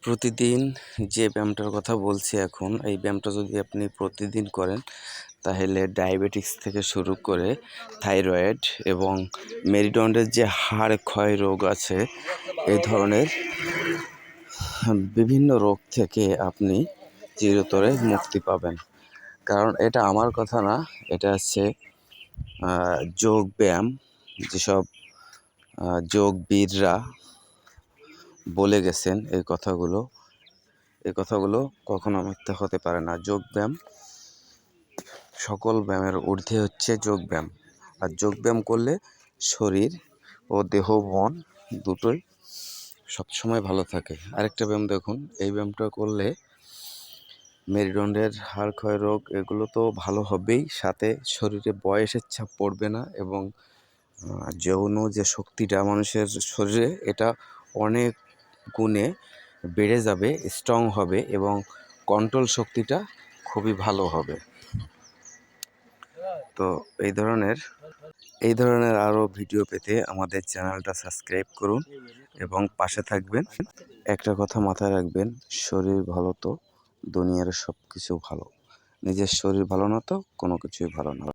প্রতিদিন যে ব্যায়ামটার কথা বলছি এখন, এই ব্যায়ামটা যদি আপনি প্রতিদিন করেন তাহলে ডায়াবেটিক্স থেকে শুরু করে থাইরয়েড এবং মেরুদণ্ডের যে হাড় ক্ষয় রোগ আছে, এই ধরনের বিভিন্ন রোগ থেকে আপনি চিরতরে মুক্তি পাবেন। কারণ এটা আমার কথা না, এটা হচ্ছে যোগ ব্যায়াম, যেসব যোগবিদরা বলে গেছেন এই কথাগুলো কখনো মিথ্যা হতে পারে না। যোগব্যায়াম সকল ব্যায়ামের ঊর্ধ্বে হচ্ছে যোগব্যায়াম। আর যোগব্যায়াম করলে শরীর ও দেহ মন দুটোই সবসময় ভালো থাকে। আরেকটা ব্যায়াম দেখুন, এই ব্যায়ামটা করলে মেরুদণ্ডের হাড় ক্ষয় রোগ এগুলো তো ভালো হবেই, সাথে শরীরে বয়সের ছাপ পড়বে না এবং যৌন যে শক্তিটা মানুষের শরীরে, এটা অনেক গুণে বেড়ে যাবে, স্ট্রং হবে এবং কন্ট্রোল শক্তিটা খুবই ভালো হবে। তো এই ধরনের আরও ভিডিও পেতে আমাদের চ্যানেলটা সাবস্ক্রাইব করুন এবং পাশে থাকবেন। একটা কথা মাথায় রাখবেন, শরীর ভালো তো দুনিয়ার সব কিছু ভালো, নিজের শরীর ভালো না তো কোনো কিছুই ভালো না।